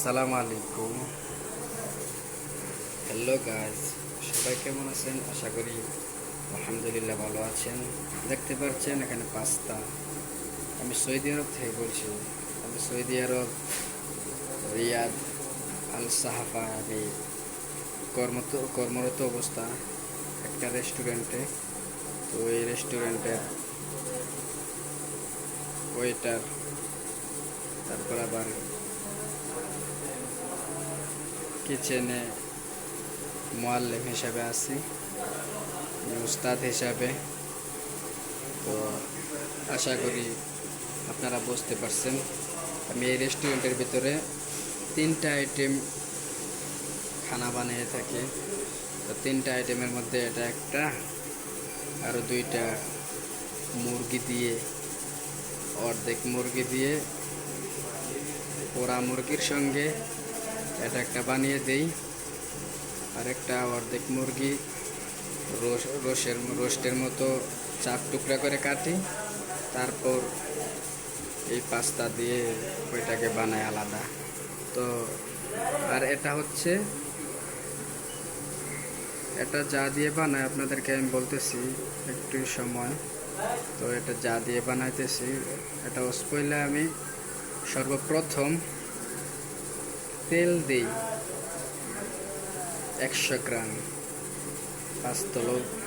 আসসালামু আলাইকুম। Hello guys, সবাই কেমন আছেন? আশা করি আলহামদুলিল্লাহ ভালো আছেন। দেখতে পাচ্ছেন এখানে পাস্তা। আমি সৌদি আরব থেকে বলছি। আমি সৌদি আরব রিয়াদ আল সাহাফা আমি কর্মরত অবস্থা একটা রেস্টুরেন্টে। তো এই রেস্টুরেন্টের ওয়েটার, তারপর আবার কিচেনে মুআল্লিম হিসাবে আছি, উস্তাদ হিসাবে। তো আশা করি আপনারা বুঝতে পারছেন আমি এই রেস্টুরেন্টের ভিতরে 3টা আইটেম খানা বানিয়ে থাকি। তো 3টা আইটেমের মধ্যে এটা একটা, আরও 2টা মুরগি দিয়ে, অর্ধেক মুরগি দিয়ে পোড়া মুরগির সঙ্গে এটা একটা বানিয়ে দেই। আর একটা অর্ধেক মুরগি রোস্টের মতো 4 টুকরা করে কাটি, তারপর এই পাস্তা দিয়ে ওইটাকে বানায় আলাদা। তো আর এটা হচ্ছে, এটা যা দিয়ে বানায় আপনাদেরকে আমি বলতেছি একটু সময়। তো এটা যা দিয়ে বানাইতেছি, এটা পয়লা আমি সর্বপ্রথম তেল দিই 100 গ্রাম।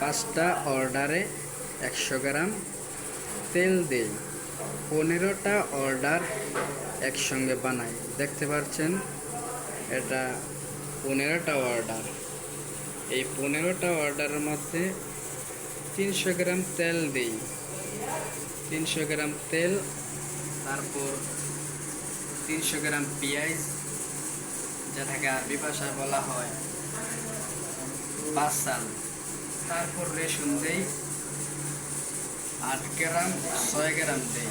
5টা অর্ডারে 100 গ্রাম তেল দেই। 15টা অর্ডার একসঙ্গে বানাই। দেখতে পাচ্ছেন এটা 15টা অর্ডার। এই 15টা অর্ডারের মধ্যে 300 গ্রাম তেল দিই। 300 গ্রাম তেল, তারপর 300 গ্রাম পেঁয়াজ, যেটাকে আরবি ভাষায় বলা হয় বাসাল। তারপর রসুন দেই 8 গ্রাম, 6 গ্রাম দেই।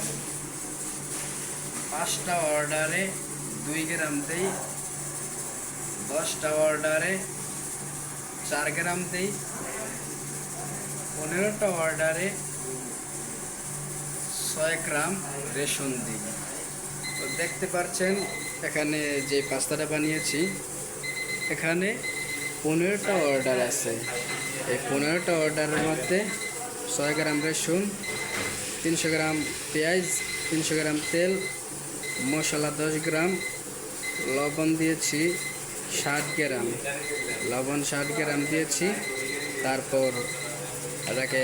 5টা অর্ডারে 2 গ্রাম দেই। 10টা অর্ডারে 4 গ্রাম দেই। 15টা অর্ডারে 6 গ্রাম রসুন দিই। তো দেখতে পাচ্ছেন এখানে যে পাস্তাটা বানিয়েছি, এখানে 15টা অর্ডার আছে। এই 15টা অর্ডারের মধ্যে 6 গ্রাম রসুন, 300 গ্রাম পেঁয়াজ, 300 গ্রাম তেল, মশলা 10 গ্রাম, লবণ দিয়েছি 60 গ্রাম, লবণ 60 গ্রাম দিয়েছি। তারপর এটাকে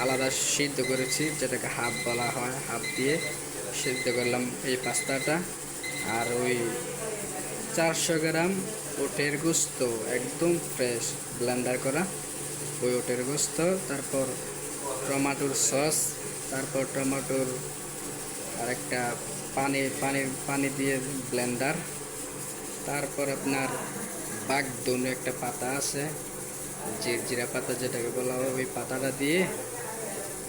আলাদা সিদ্ধ করেছি, যেটাকে হাফ বলা হয়। হাফ দিয়ে সিদ্ধ করলাম এই পাস্তাটা। আর ওই 400 গ্রাম ওটের গোস্ত, একদম ফ্রেশ ব্লেন্ডার করা ওই ওটের গোস্ত। তারপর টমেটোর সস, তারপর টমেটোর আরেকটা পানি দিয়ে ব্লেন্ডার। তারপর আপনার বাগদুন একটা পাতা আছে, জিরা পাতা যেটাকে বলা হয়, ওই পাতাটা দিয়ে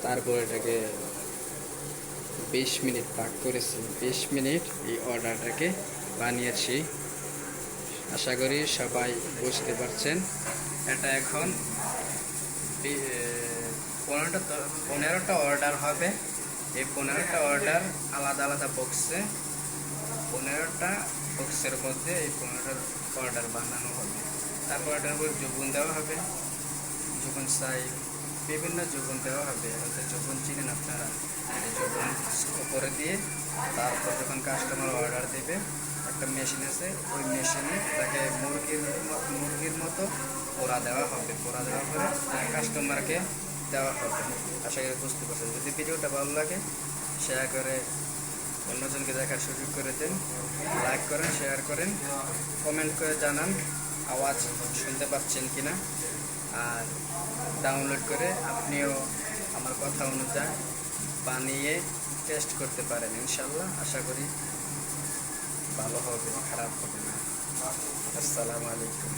তারপর এটাকে 20 মিনিট পাক করেছি। 20 মিনিট এই অর্ডারটাকে বানিয়েছি। আশা করি সবাই বুঝতে পারছেন। এটা এখন 15টা অর্ডার হবে। এই 15টা অর্ডার আলাদা আলাদা বক্সে, 15টা বক্সের মধ্যে এই 15টা অর্ডার বানানো হবে। তারপর এটার উপর জুবন দেওয়া হবে, জুবন চাই, বিভিন্ন জুবন দেওয়া হবে। হয়তো জুবন চিনেন আপনারা। জুবন উপরে দিয়ে তারপর যখন কাস্টমার অর্ডার দেবে, একটা মেশিন আছে, ওই মেশিনে তাকে মুরগির মতো পোড়া দেওয়া হবে। পোড়া দেওয়ার পরে কাস্টমারকে দেওয়া হবে। আশা করি বুঝতে পারছেন। যদি ভিডিওটা ভালো লাগে, শেয়ার করে অন্যজনকে দেখার সুযোগ করে দেন। লাইক করেন, শেয়ার করেন, কমেন্ট করে জানান আওয়াজ শুনতে পাচ্ছেন কিনা। আর ডাউনলোড করে আপনিও আমার কথা অনুযায়ী বানিয়ে টেস্ট করতে পারেন। ইনশাল্লাহ আশা করি ভালো হবে, খারাপ হবে না। আসসালামু আলাইকুম।